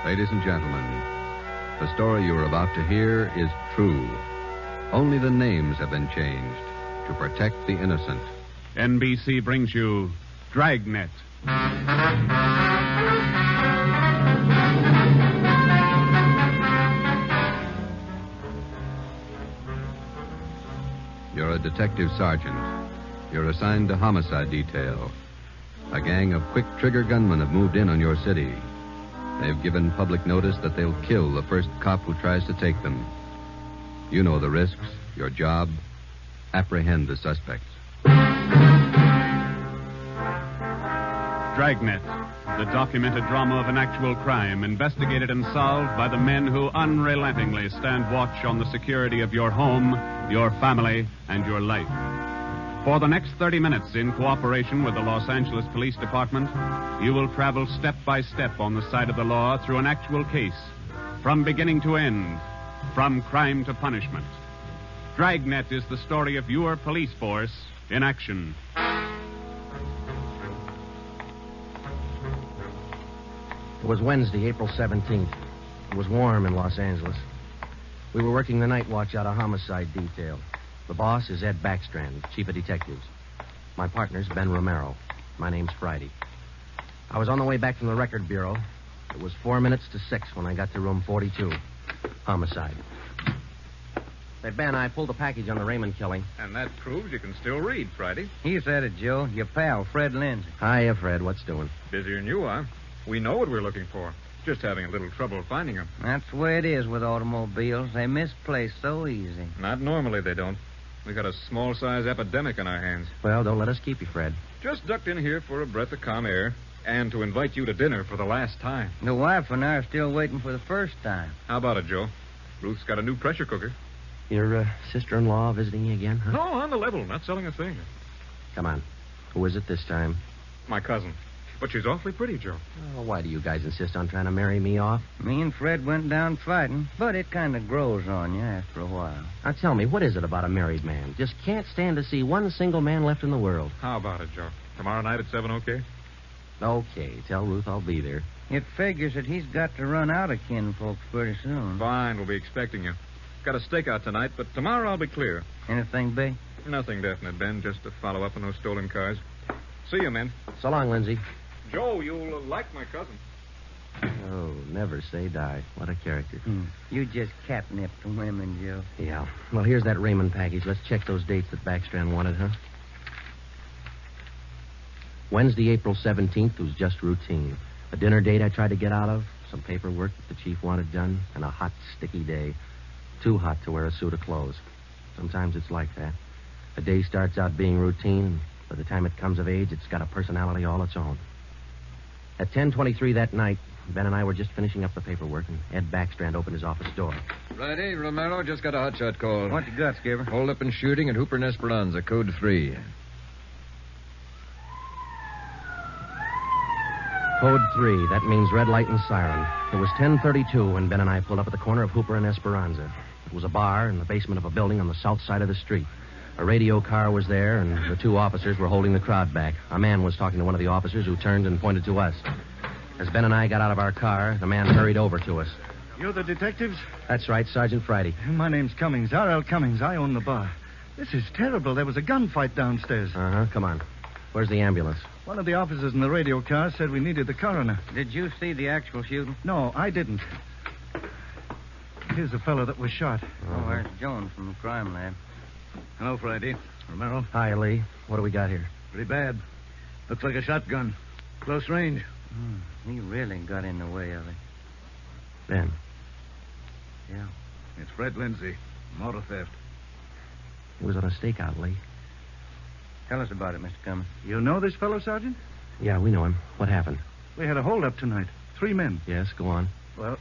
Ladies and gentlemen, the story you are about to hear is true. Only the names have been changed to protect the innocent. NBC brings you Dragnet. You're a detective sergeant. You're assigned to homicide detail. A gang of quick-trigger gunmen have moved in on your city. They've given public notice that they'll kill the first cop who tries to take them. You know the risks. Your job, apprehend the suspects. Dragnet, the documented drama of an actual crime, investigated and solved by the men who unrelentingly stand watch on the security of your home, your family, and your life. For the next 30 minutes, in cooperation with the Los Angeles Police Department, you will travel step by step on the side of the law through an actual case, from beginning to end, from crime to punishment. Dragnet is the story of your police force in action. It was Wednesday, April 17th. It was warm in Los Angeles. We were working the night watch out of homicide detail. The boss is Ed Backstrand, chief of detectives. My partner's Ben Romero. My name's Friday. I was on the way back from the record bureau. It was 4 minutes to 6 when I got to room 42. Homicide. Say, Ben, I pulled a package on the Raymond killing. And that proves you can still read, Friday. He said it, Joe. Your pal, Fred Lindsay. Hiya, Fred. What's doing? Busier than you are. We know what we're looking for. Just having a little trouble finding them. That's the way it is with automobiles. They misplace so easy. Not normally, they don't. We got a small-size epidemic on our hands. Well, don't let us keep you, Fred. Just ducked in here for a breath of calm air and to invite you to dinner for the last time. The wife and I are still waiting for the first time. How about it, Joe? Ruth's got a new pressure cooker. Your sister-in-law visiting you again, huh? No, on the level. Not selling a thing. Come on. Who is it this time? My cousin. But she's awfully pretty, Joe. Oh, why do you guys insist on trying to marry me off? Me and Fred went down fighting, but it kind of grows on you after a while. Now, tell me, what is it about a married man? Just can't stand to see one single man left in the world. How about it, Joe? Tomorrow night at 7, okay? Okay. Tell Ruth I'll be there. It figures that he's got to run out of kinfolks pretty soon. Fine, we'll be expecting you. Got a stakeout tonight, but tomorrow I'll be clear. Anything big? Nothing definite, Ben. Just to follow up on those stolen cars. See you, men. So long, Lindsay. Joe, you'll like my cousin. Oh, never say die. What a character. You just catnip the women, Joe. Yeah. Well, here's that Raymond package. Let's check those dates that Backstrand wanted, huh? Wednesday, April 17th was just routine. A dinner date I tried to get out of, some paperwork that the chief wanted done, and a hot, sticky day. Too hot to wear a suit of clothes. Sometimes it's like that. A day starts out being routine, and by the time it comes of age, it's got a personality all its own. At 10:23 that night, Ben and I were just finishing up the paperwork, and Ed Backstrand opened his office door. Friday, Romero just got a hotshot call. What you got, Skipper? Hold up and shooting at Hooper and Esperanza, code 3. Code 3, that means red light and siren. It was 10:32 when Ben and I pulled up at the corner of Hooper and Esperanza. It was a bar in the basement of a building on the south side of the street. A radio car was there, and the two officers were holding the crowd back. A man was talking to one of the officers who turned and pointed to us. As Ben and I got out of our car, the man hurried over to us. You're the detectives? That's right, Sergeant Friday. My name's Cummings, R.L. Cummings. I own the bar. This is terrible. There was a gunfight downstairs. Uh-huh, come on. Where's the ambulance? One of the officers in the radio car said we needed the coroner. Did you see the actual shooting? No, I didn't. Here's the fellow that was shot. Oh, where's Jones from the crime lab? Hello, Friday. Romero. Hi, Lee. What do we got here? Pretty bad. Looks like a shotgun. Close range. He really got in the way of it. Ben. Yeah. It's Fred Lindsay. Motor theft. He was on a stakeout, Lee. Tell us about it, Mr. Cummings. You know this fellow, Sergeant? Yeah, we know him. What happened? We had a holdup tonight. 3 men. Yes, go on. Well,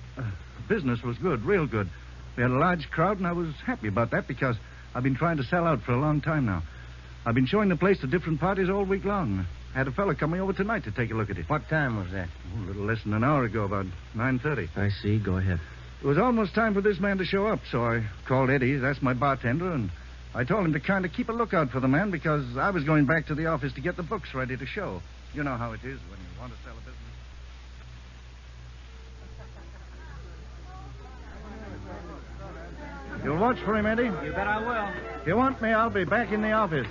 business was good, real good. We had a large crowd, and I was happy about that because I've been trying to sell out for a long time now. I've been showing the place to different parties all week long. I had a fella coming over tonight to take a look at it. What time was that? A little less than an hour ago, about 9:30. I see. Go ahead. It was almost time for this man to show up, so I called Eddie, that's my bartender, and I told him to kind of keep a lookout for the man because I was going back to the office to get the books ready to show. You know how it is when you want to sell a business. You'll watch for him, Eddie? You bet I will. If you want me, I'll be back in the office.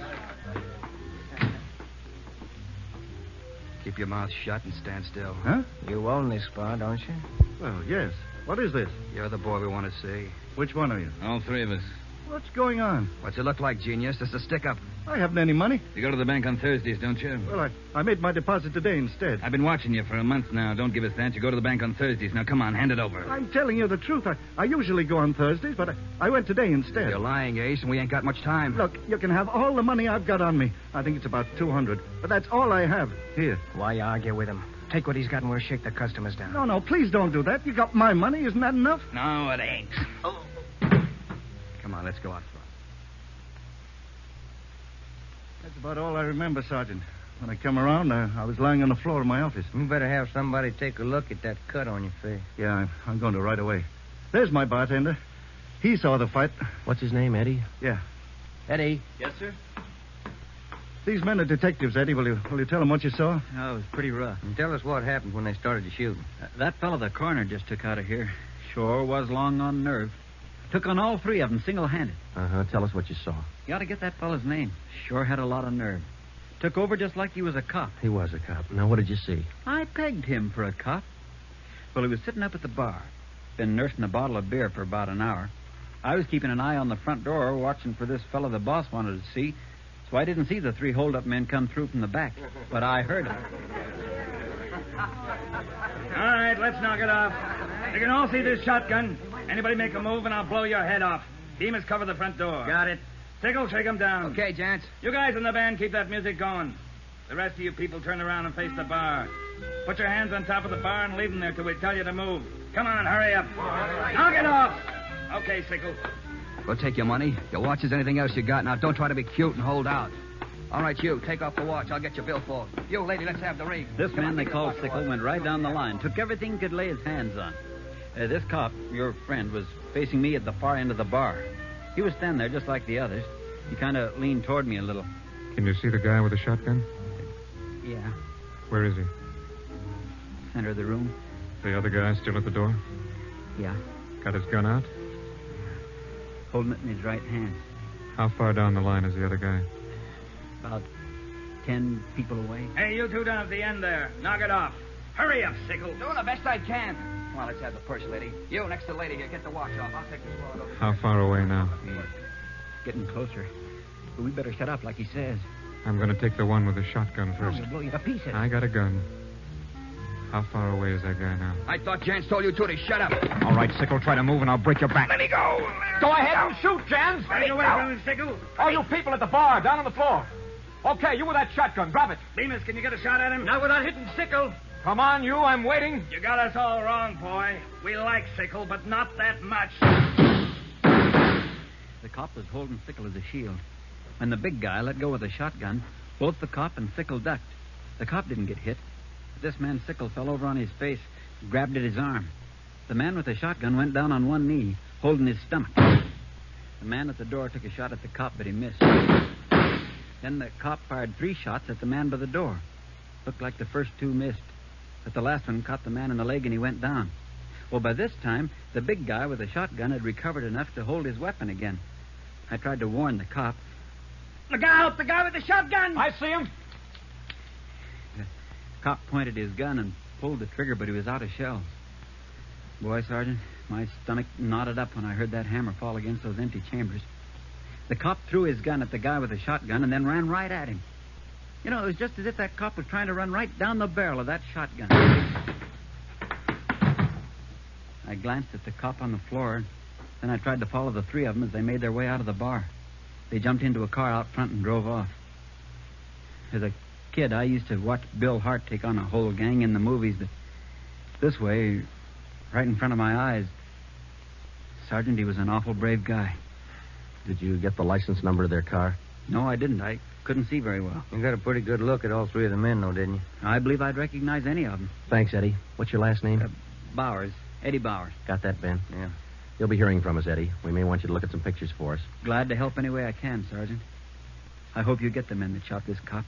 Keep your mouth shut and stand still. Huh? You own this bar, don't you? Well, yes. What is this? You're the boy we want to see. Which one are you? All three of us. What's going on? What's it look like, genius? This is a stick-up. I haven't any money. You go to the bank on Thursdays, don't you? Well, I made my deposit today instead. I've been watching you for a month now. Don't give us that. You go to the bank on Thursdays. Now, come on, hand it over. I'm telling you the truth. I usually go on Thursdays, but I went today instead. You're lying, Ace, and we ain't got much time. Look, you can have all the money I've got on me. I think it's about $200, but that's all I have. Here. Why argue with him? Take what he's got and we'll shake the customers down. No, please don't do that. You got my money. Isn't that enough? No, it ain't. Come on, let's go out front. That's about all I remember, Sergeant. When I come around, I was lying on the floor of my office. You better have somebody take a look at that cut on your face. Yeah, I'm going to right away. There's my bartender. He saw the fight. What's his name, Eddie? Yeah. Eddie. Yes, sir? These men are detectives, Eddie. Will you tell them what you saw? Oh, it was pretty rough. And tell us what happened when they started to shoot. That fellow the coroner just took out of here sure was long on nerve. Took on all three of them single-handed. Uh-huh. Tell us what you saw. You ought to get that fellow's name. Sure had a lot of nerve. Took over just like he was a cop. He was a cop. Now, what did you see? I pegged him for a cop. Well, he was sitting up at the bar. Been nursing a bottle of beer for about an hour. I was keeping an eye on the front door, watching for this fellow the boss wanted to see. So I didn't see the three hold-up men come through from the back. But I heard them. All right, let's knock it off. You can all see this shotgun. Anybody make a move and I'll blow your head off. Demas, cover the front door. Got it. Sickle, shake him down. Okay, gents. You guys in the band, keep that music going. The rest of you people turn around and face the bar. Put your hands on top of the bar and leave them there till we tell you to move. Come on, hurry up. Knock it off. Okay, Sickle. We'll take your money, your watches, anything else you got. Now, don't try to be cute and hold out. All right, you, take off the watch. I'll get your bill for it. You, lady, let's have the ring. This Come man on, they take the called watch Sickle away. went right down the line. Took everything he could lay his hands on. This cop, your friend, was facing me at the far end of the bar. He was standing there just like the others. He kind of leaned toward me a little. Can you see the guy with the shotgun? Yeah, Where is he? center of the room. The other guy still at the door? Yeah, Got his gun out? holding it in his right hand. How far down the line is the other guy? About 10 people away. Hey, you two down at the end there. Knock it off. Hurry up, Sickle. Doing the best I can. Come on, let's have the purse, lady. You, next to the lady here, get the watch off. I'll take this wallet over. How far away now? Getting closer. But we better set up like he says. I'm going to take the one with the shotgun first. He'll blow you to pieces. I got a gun. How far away is that guy now? I thought Jans told you to shut up. All right, Sickle, try to move and I'll break your back. Let me go. Go ahead and shoot, Jans. Take away from him, Sickle. All you people at the bar, down on the floor. Okay, you with that shotgun, grab it. Demas, can you get a shot at him? Not without hitting Sickle. Come on, you, I'm waiting. You got us all wrong, boy. We like Sickle, but not that much. The cop was holding Sickle as a shield. When the big guy let go with the shotgun, both the cop and Sickle ducked. The cop didn't get hit. This man Sickle fell over on his face, grabbed at his arm. The man with the shotgun went down on one knee, holding his stomach. The man at the door took a shot at the cop, but he missed. Then the cop fired 3 shots at the man by the door. Looked like the first 2 missed, but the last one caught the man in the leg and he went down. Well, by this time, the big guy with the shotgun had recovered enough to hold his weapon again. I tried to warn the cop. Look out! The guy with the shotgun! I see him. The cop pointed his gun and pulled the trigger, but he was out of shells. Boy, Sergeant, my stomach knotted up when I heard that hammer fall against those empty chambers. The cop threw his gun at the guy with the shotgun and then ran right at him. You know, it was just as if that cop was trying to run right down the barrel of that shotgun. I glanced at the cop on the floor, then I tried to follow the 3 of them as they made their way out of the bar. They jumped into a car out front and drove off. As a kid, I used to watch Bill Hart take on a whole gang in the movies, but this way, right in front of my eyes, Sergeant, he was an awful brave guy. Did you get the license number of their car? No, I didn't. I couldn't see very well. You got a pretty good look at all 3 of the men, though, didn't you? I believe I'd recognize any of them. Thanks, Eddie. What's your last name? Bowers. Eddie Bowers. Got that, Ben? Yeah. You'll be hearing from us, Eddie. We may want you to look at some pictures for us. Glad to help any way I can, Sergeant. I hope you get the men that shot this cop.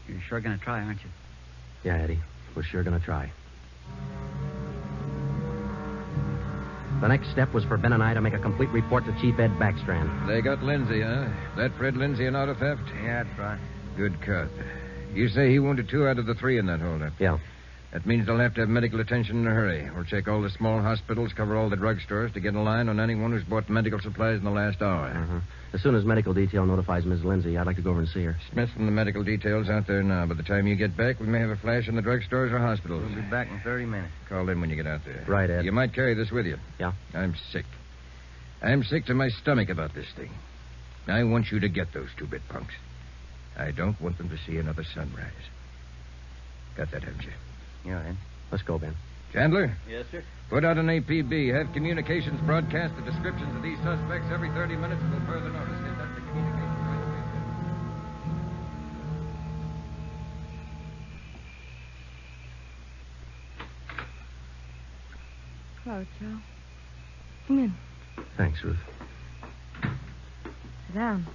You're sure going to try, aren't you? Yeah, Eddie. We're sure going to try. The next step was for Ben and I to make a complete report to Chief Ed Backstrand. They got Lindsay, huh? That Fred Lindsay an auto theft? Yeah, that's right. Good cut. You say he wounded 2 out of the 3 in that holdup. Yeah. That means they'll have to have medical attention in a hurry. We'll check all the small hospitals, cover all the drugstores to get a line on anyone who's bought medical supplies in the last hour. Uh-huh. As soon as medical detail notifies Miss Lindsay, I'd like to go over and see her. Smith from the medical detail's out there now. By the time you get back, we may have a flash in the drugstores or hospitals. We'll be back in 30 minutes. Call in when you get out there. Right, Ed. You might carry this with you. Yeah? I'm sick. I'm sick to my stomach about this thing. I want you to get those 2-bit punks. I don't want them to see another sunrise. Got that, haven't you? Yeah, Ed. Let's go, Ben. Chandler? Yes, sir. Put out an APB. Have communications broadcast the descriptions of these suspects every 30 minutes until further notice. Get that to communications right away. Hello, Joe. Come in. Thanks, Ruth. Sit down.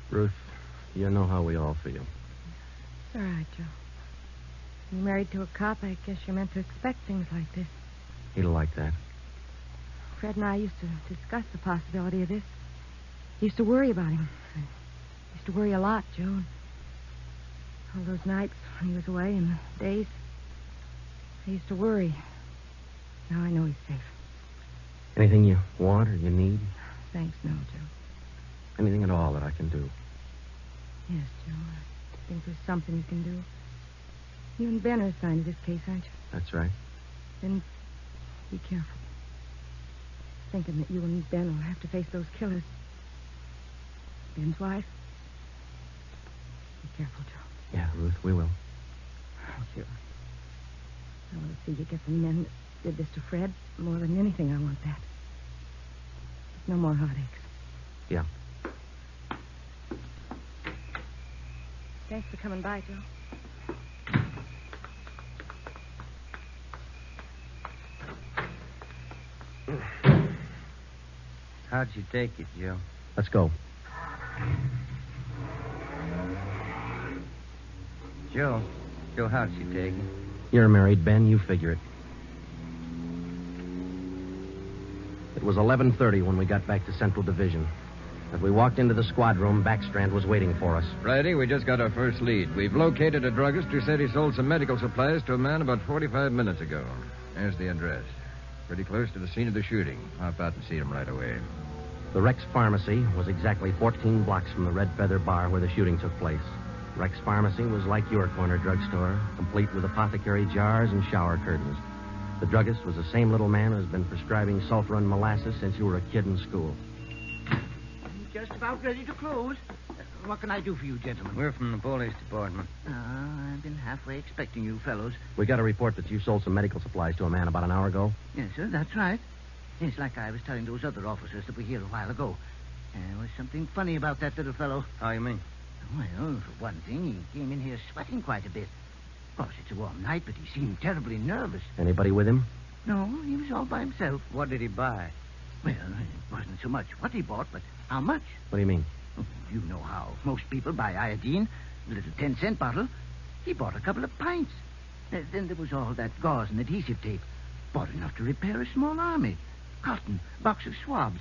Ruth, you know how we all feel. It's all right, Joe. You're married to a cop. I guess you're meant to expect things like this. He'd like that. Fred and I used to discuss the possibility of this. I used to worry about him. I used to worry a lot, Joe. All those nights when he was away and the days, I used to worry. Now I know he's safe. Anything you want or you need? Thanks, no, Joe. Anything at all that I can do? Yes, Joe. I think there's something you can do. You and Ben are assigned to this case, aren't you? That's right. Then be careful. Thinking that you and Ben will have to face those killers. Ben's wife. Be careful, Joe. Yeah, Ruth, we will. Oh, sure. I want to see you get the men that did this to Fred. More than anything, I want that. No more heartaches. Yeah. Thanks for coming by, Joe. How'd you take it, Joe? Let's go. Joe, how'd you take it? You're married, Ben. You figure it. It was 11:30 when we got back to Central Division. As we walked into the squad room, Backstrand was waiting for us. Righty, we just got our first lead. We've located a druggist who said he sold some medical supplies to a man about 45 minutes ago. There's the address. Pretty close to the scene of the shooting. Hop out and see him right away. The Rex Pharmacy was exactly 14 blocks from the Red Feather Bar where the shooting took place. Rex Pharmacy was like your corner drugstore, complete with apothecary jars and shower curtains. The druggist was the same little man who's been prescribing sulfur and molasses since you were a kid in school. I'm just about ready to close. What can I do for you, gentlemen? We're from the police department. I've been halfway expecting you fellows. We got a report that you sold some medical supplies to a man about an hour ago. Yes, sir, that's right. It's like I was telling those other officers that were here a while ago. There was something funny about that little fellow. How you mean? Well, for one thing, he came in here sweating quite a bit. Of course, it's a warm night, but he seemed terribly nervous. Anybody with him? No, he was all by himself. What did he buy? Well, it wasn't so much what he bought, but how much. What do you mean? You know how most people buy iodine, a little 10-cent bottle. He bought a couple of pints. Then there was all that gauze and adhesive tape. Bought enough to repair a small army. Cotton, box of swabs.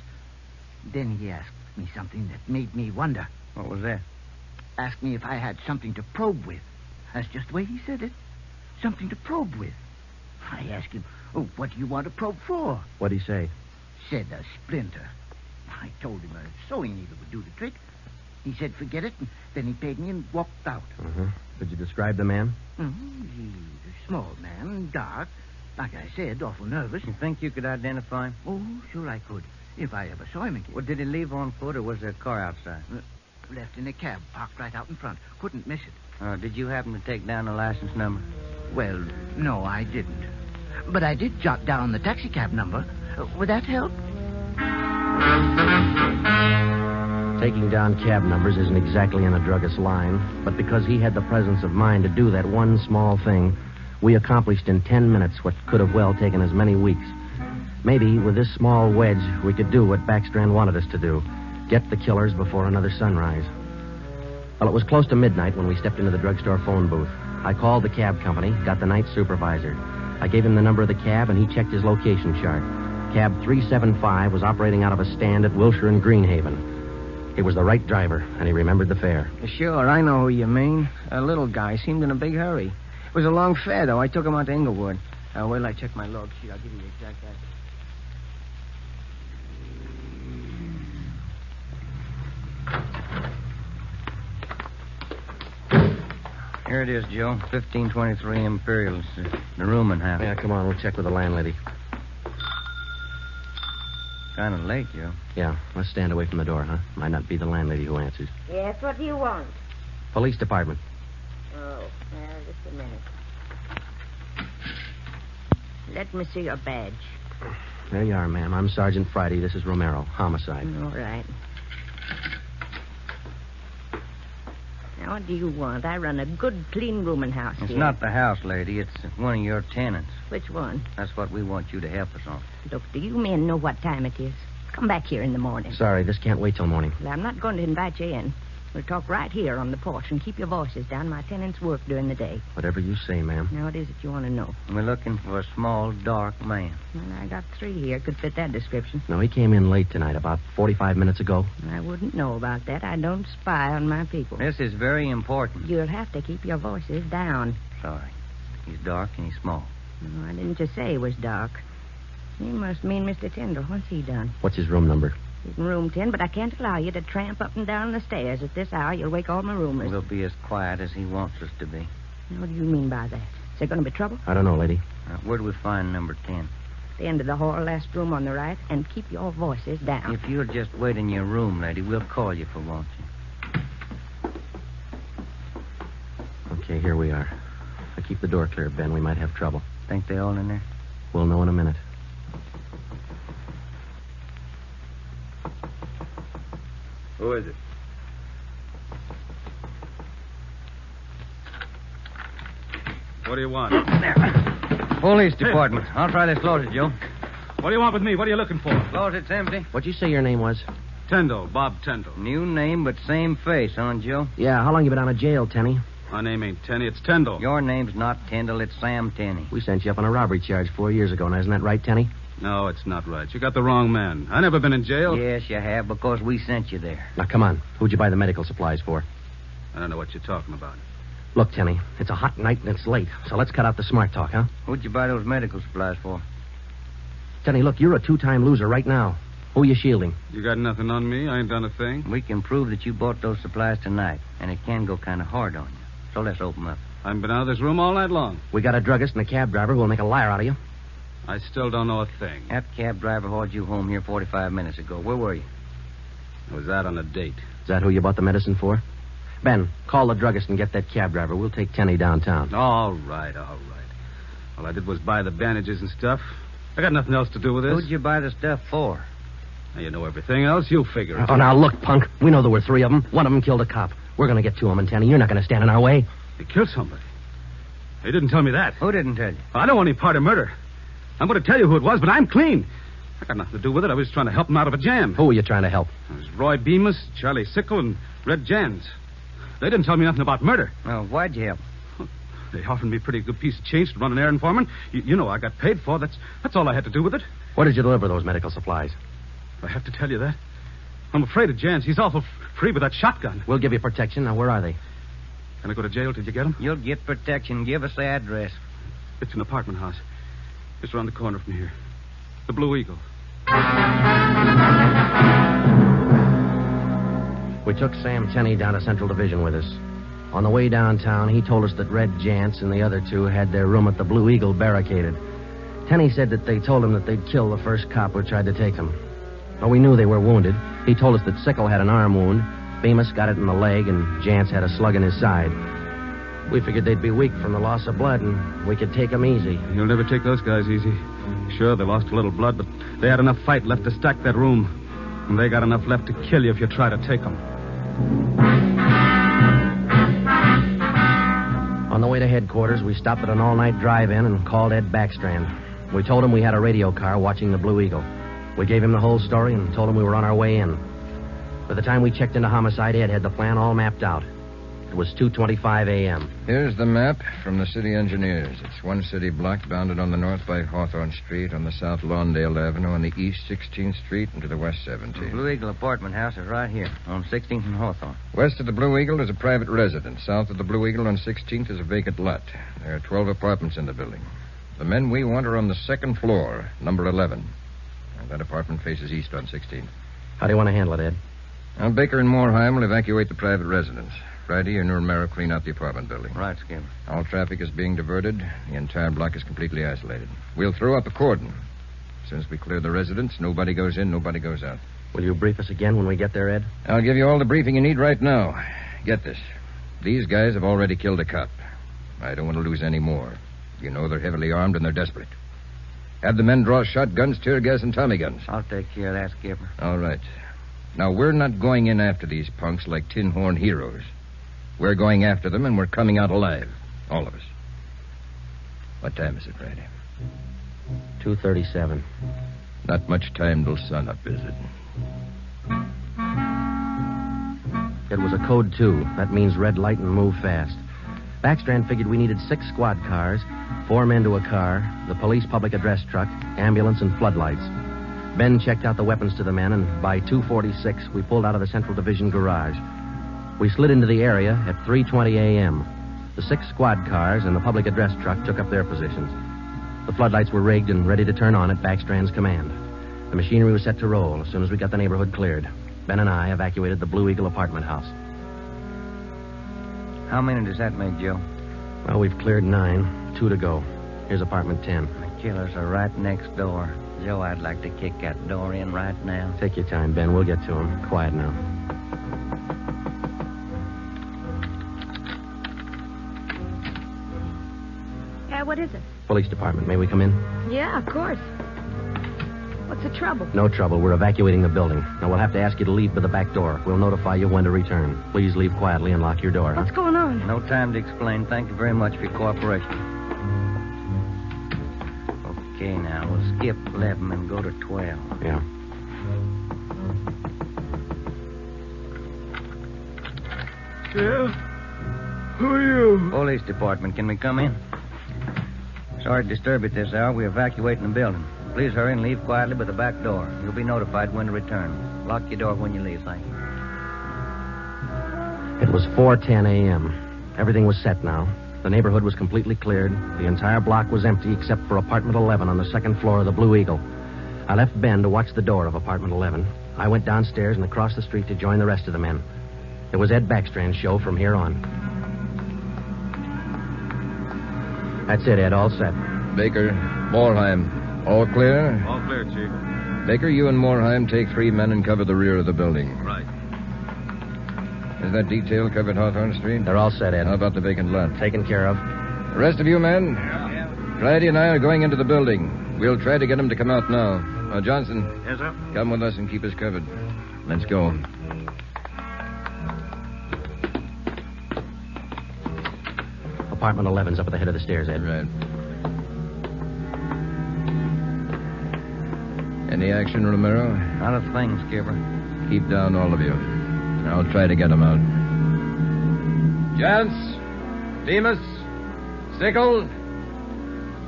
Then he asked me something that made me wonder. What was that? Asked me if I had something to probe with. That's just the way he said it. Something to probe with. I asked him, what do you want to probe for? What'd he say? Said a splinter. I told him a sewing needle would do the trick. He said forget it, and then he paid me and walked out. Uh-huh. Could you describe the man? He's a small man, dark. Like I said, awful nervous. You think you could identify him? Oh, sure I could. If I ever saw him again. Well, did he leave on foot, or was there a car outside? Left in a cab, parked right out in front. Couldn't miss it. Did you happen to take down the license number? Well, no, I didn't. But I did jot down the taxicab number. Would that help? Taking down cab numbers isn't exactly in a druggist's line, but because he had the presence of mind to do that one small thing, we accomplished in 10 minutes what could have well taken as many weeks. Maybe with this small wedge, we could do what Backstrand wanted us to do. Get the killers before another sunrise. Well, it was close to midnight when we stepped into the drugstore phone booth. I called the cab company, got the night supervisor. I gave him the number of the cab, and he checked his location chart. Cab 375 was operating out of a stand at Wilshire and Greenhaven. He was the right driver, and he remembered the fare. Sure, I know who you mean. A little guy seemed in a big hurry. It was a long fare, though. I took him out to Inglewood. Wait till I check my log sheet. I'll give you the exact address. Here it is, Joe. 1523 Imperial. It's the rooming house. Yeah, come on. We'll check with the landlady. Kind of late, Joe. Yeah, let's stand away from the door, huh? Might not be the landlady who answers. Yes, what do you want? Police department. Oh, just a minute. Let me see your badge. There you are, ma'am. I'm Sergeant Friday. This is Romero. Homicide. All right. Now, what do you want? I run a good, clean rooming house It's here. not the house, lady. It's one of your tenants. Which one? That's what we want you to help us on. Look, do you men know what time it is? Come back here in the morning. Sorry, this can't wait till morning. Well, I'm not going to invite you in. We'll talk right here on the porch and keep your voices down. My tenants work during the day. Whatever you say, ma'am. Now, what is it you want to know? We're looking for a small, dark man. Well, I got 3 here. Could fit that description. No, he came in late tonight, about 45 minutes ago. I wouldn't know about that. I don't spy on my people. This is very important. You'll have to keep your voices down. Sorry. He's dark and he's small. No, I didn't just say he was dark. You must mean Mr. Tyndall. What's he done? What's his room number? He's in room 10, but I can't allow you to tramp up and down the stairs. At this hour, you'll wake all my roomers. We'll be as quiet as he wants us to be. Now, what do you mean by that? Is there going to be trouble? I don't know, lady. Where do we find number 10? The end of the hall, last room on the right, and keep your voices down. If you'll just wait in your room, lady, we'll call you for want you. Okay, here we are. Now keep the door clear, Ben. We might have trouble. Think they all in there? We'll know in a minute. Who is it? What do you want? Police department. I'll try this closet, Joe. What do you want with me? What are you looking for? Closet's empty. What'd you say your name was? Tyndall, Bob Tyndall. New name, but same face, huh, Joe? Yeah, how long you been out of jail, Tenny? My name ain't Tenney, it's Tyndall. Your name's not Tyndall, it's Sam Tenney. We sent you up on a robbery charge 4 years ago. Now, isn't that right, Tenny? No, it's not right. You got the wrong man. I never been in jail. Yes, you have, because we sent you there. Now, come on. Who'd you buy the medical supplies for? I don't know what you're talking about. Look, Tenny, it's a hot night and it's late, so let's cut out the smart talk, huh? Who'd you buy those medical supplies for? Tenny, look, you're a 2-time loser right now. Who are you shielding? You got nothing on me? I ain't done a thing. We can prove that you bought those supplies tonight, and it can go kind of hard on you. So let's open up. I haven't been out of this room all night long. We got a druggist and a cab driver who will make a liar out of you. I still don't know a thing. That cab driver hauled you home here 45 minutes ago. Where were you? I was out on a date. Is that who you bought the medicine for? Ben, call the druggist and get that cab driver. We'll take Tenny downtown. All right. All I did was buy the bandages and stuff. I got nothing else to do with this. Who'd you buy the stuff for? Now, you know everything else. You figure it. Oh, now, look, punk. We know there were 3 of them. One of them killed a cop. We're going to get to him, and Tenny, you're not going to stand in our way. He killed somebody. He didn't tell me that. Who didn't tell you? I don't want any part of murder. I'm going to tell you who it was, but I'm clean. I got nothing to do with it. I was trying to help him out of a jam. Who were you trying to help? It was Roy Bemis, Charlie Sickle, and Red Jans. They didn't tell me nothing about murder. Well, why'd you help? They offered me a pretty good piece of change to run an errand for them. You know I got paid for. That's all I had to do with it. Where did you deliver those medical supplies? I have to tell you that. I'm afraid of Jans. He's awful free with that shotgun. We'll give you protection. Now, where are they? Can I go to jail till you get them? You'll get protection. Give us the address. It's an apartment house. Just around the corner from here. The Blue Eagle. We took Sam Tenney down to Central Division with us. On the way downtown, he told us that Red Jantz and the other 2 had their room at the Blue Eagle barricaded. Tenney said that they told him that they'd kill the first cop who tried to take them. Well, we knew they were wounded. He told us that Sickle had an arm wound, Bemis got it in the leg, and Jantz had a slug in his side. We figured they'd be weak from the loss of blood, and we could take them easy. You'll never take those guys easy. Sure, they lost a little blood, but they had enough fight left to stack that room. And they got enough left to kill you if you try to take them. On the way to headquarters, we stopped at an all-night drive-in and called Ed Backstrand. We told him we had a radio car watching the Blue Eagle. We gave him the whole story and told him we were on our way in. By the time we checked into Homicide, Ed had the plan all mapped out. It was 2:25 a.m. Here's the map from the city engineers. It's one city block bounded on the north by Hawthorne Street, on the south Lawndale Avenue, on the east 16th Street, and to the west 17th. The Blue Eagle apartment house is right here, on 16th and Hawthorne. West of the Blue Eagle is a private residence. South of the Blue Eagle on 16th is a vacant lot. There are 12 apartments in the building. The men we want are on the second floor, number 11. And that apartment faces east on 16th. How do you want to handle it, Ed? Now, Baker and Moorheim will evacuate the private residence. Friday, you and Romero clean out the apartment building. Right, Skipper. All traffic is being diverted. The entire block is completely isolated. We'll throw up a cordon. As soon as we clear the residence, nobody goes in, nobody goes out. Will you brief us again when we get there, Ed? I'll give you all the briefing you need right now. Get this. These guys have already killed a cop. I don't want to lose any more. You know they're heavily armed and they're desperate. Have the men draw shotguns, tear gas, and Tommy guns. I'll take care of that, Skipper. All right. Now, we're not going in after these punks like tin horn heroes. We're going after them, and we're coming out alive. All of us. What time is it, Friday? 2:37. Not much time till sunup, is it? It was a code 2. That means red light and move fast. Backstrand figured we needed 6 squad cars, 4 men to a car, the police public address truck, ambulance, and floodlights. Ben checked out the weapons to the men, and by 2:46, we pulled out of the Central Division garage. We slid into the area at 3:20 a.m. The 6 squad cars and the public address truck took up their positions. The floodlights were rigged and ready to turn on at Backstrand's command. The machinery was set to roll as soon as we got the neighborhood cleared. Ben and I evacuated the Blue Eagle apartment house. How many does that make, Joe? Well, we've cleared 9. 2 to go. Here's apartment 10. The killers are right next door. Joe, I'd like to kick that door in right now. Take your time, Ben. We'll get to him. Quiet now. What is it? Police department. May we come in? Yeah, of course. What's the trouble? No trouble. We're evacuating the building. Now, we'll have to ask you to leave by the back door. We'll notify you when to return. Please leave quietly and lock your door. What's going on? No time to explain. Thank you very much for your cooperation. Okay, now, we'll skip 11 and go to 12. Yeah. Yeah? Who are you? Police department. Can we come in? Sorry to disturb you at this hour. We're evacuating the building. Please hurry and leave quietly by the back door. You'll be notified when to return. Lock your door when you leave, thank you. It was 4:10 a.m. Everything was set now. The neighborhood was completely cleared. The entire block was empty except for apartment 11 on the second floor of the Blue Eagle. I left Ben to watch the door of apartment 11. I went downstairs and across the street to join the rest of the men. It was Ed Backstrand's show from here on. That's it, Ed. All set. Baker, Moorheim, all clear? All clear, Chief. Baker, you and Moorheim take 3 men and cover the rear of the building. Right. Is that detail covered Hawthorne Street? They're all set, Ed. How about the vacant lot? Taken care of. The rest of you men? Yeah. Friday and I are going into the building. We'll try to get him to come out now. Johnson. Yes, sir? Come with us and keep us covered. Let's go. Apartment 11's up at the head of the stairs, Ed. Right. Any action, Romero? Not a thing, Skipper. Keep down, all of you. I'll try to get him out. Jance, Demas, Stickle,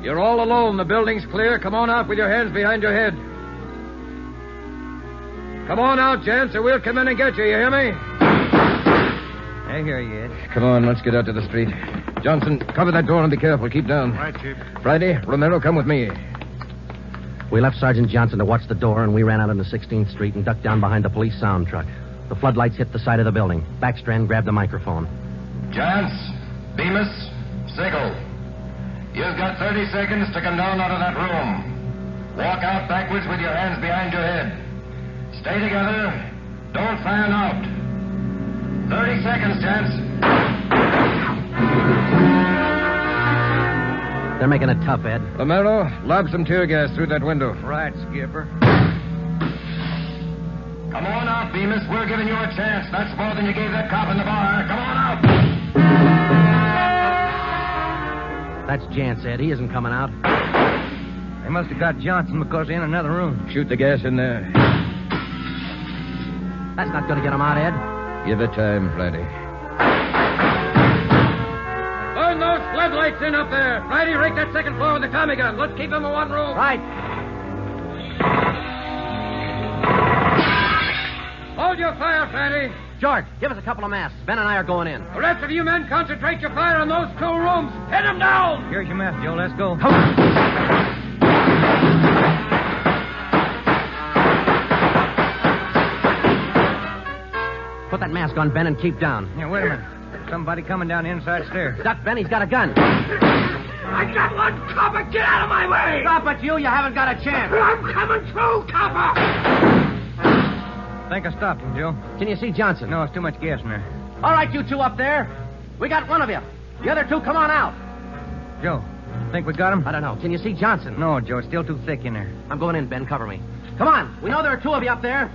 you're all alone. The building's clear. Come on out with your hands behind your head. Come on out, Jance, or we'll come in and get you. You hear me? I hear you, Ed. Come on, let's get out to the street. Johnson, cover that door and be careful. Keep down. Right, Chief. Friday, Romero, come with me. We left Sergeant Johnson to watch the door, and we ran out into 16th Street and ducked down behind the police sound truck. The floodlights hit the side of the building. Backstrand grabbed the microphone. Jance, Bemis, Sigel, you've got 30 seconds to come down out of that room. Walk out backwards with your hands behind your head. Stay together. Don't fan out. 30 seconds, Jance. They're making it tough, Ed. Romero, lob some tear gas through that window. Right, Skipper. Come on out, Bemis. We're giving you a chance. That's more than you gave that cop in the bar. Come on out. That's Jance, Ed. He isn't coming out. They must have got Johnson because they're in another room. Shoot the gas in there. That's not going to get him out, Ed. Give it time, Friday. floodlights in up there. Friday, rake that second floor with the Tommy gun. Let's keep them in one room. Right. Hold your fire, Fatty. George, give us a couple of masks. Ben and I are going in. The rest of you men concentrate your fire on those 2 rooms. Hit them down. Here's your mask, Joe. Let's go. Put that mask on, Ben, and keep down. Yeah, wait a minute. Somebody coming down the inside stairs. Duck, Ben. He's got a gun. I got one, copper. Get out of my way. Stop it, you. You haven't got a chance. I'm coming through, copper. I think I stopped him, Joe. Can you see Johnson? No, it's too much gas in there. All right, you two up there. We got one of you. The other 2, come on out. Joe, think we got him? I don't know. Can you see Johnson? No, Joe. It's still too thick in there. I'm going in, Ben. Cover me. Come on. We know there are 2 of you up there.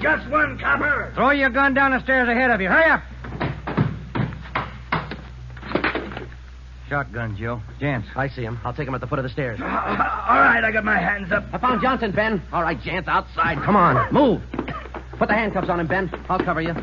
Just one, copper. Throw your gun down the stairs ahead of you. Hurry up. Shotgun, Joe. Jance. I see him. I'll take him at the foot of the stairs. All right, I got my hands up. I found Johnson, Ben. All right, Jance, outside. Come on. Move. Put the handcuffs on him, Ben. I'll cover you.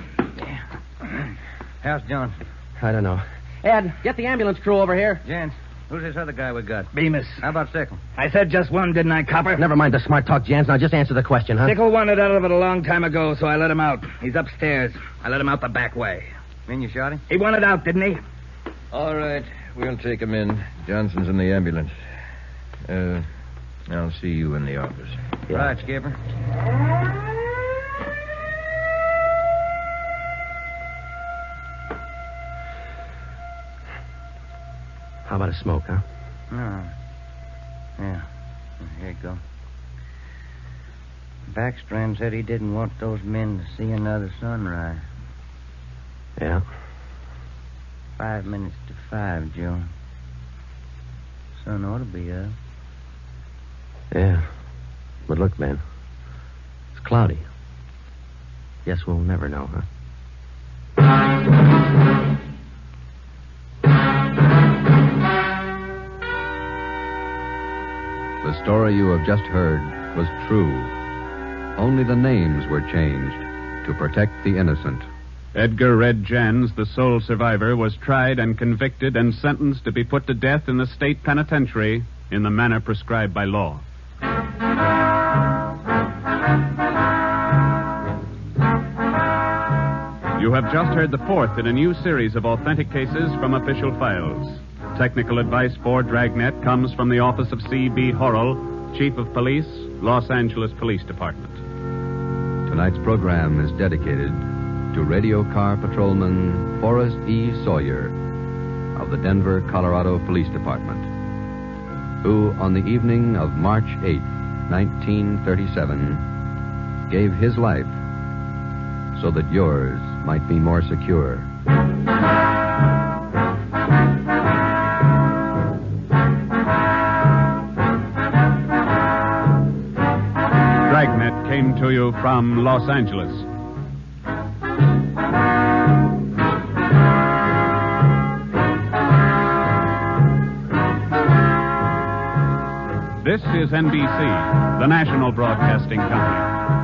How's Johnson? I don't know. Ed, get the ambulance crew over here. Jance, who's this other guy we got? Bemis. How about Sickle? I said just one, didn't I, copper? Never mind the smart talk, Jance. Now just answer the question, huh? Sickle wanted out of it a long time ago, so I let him out. He's upstairs. I let him out the back way. Mean you shot him? He wanted out, didn't he? All right. We'll take him in. Johnson's in the ambulance. I'll see you in the office. Yeah. Right, Skipper. How about a smoke, huh? No. Yeah. Here you go. Backstrand said he didn't want those men to see another sunrise. Yeah. 5 minutes to 5, Joe. Sun ought to be up. Yeah. But look, Ben. It's cloudy. Guess we'll never know, huh? The story you have just heard was true. Only the names were changed to protect the innocent. Edgar Red Jans, the sole survivor, was tried and convicted and sentenced to be put to death in the state penitentiary in the manner prescribed by law. You have just heard the 4th in a new series of authentic cases from official files. Technical advice for Dragnet comes from the office of C.B. Horrell, Chief of Police, Los Angeles Police Department. Tonight's program is dedicated to radio car patrolman Forrest E. Sawyer of the Denver, Colorado Police Department, who on the evening of March 8, 1937, gave his life so that yours might be more secure. Dragnet came to you from Los Angeles. This is NBC, the national broadcasting company.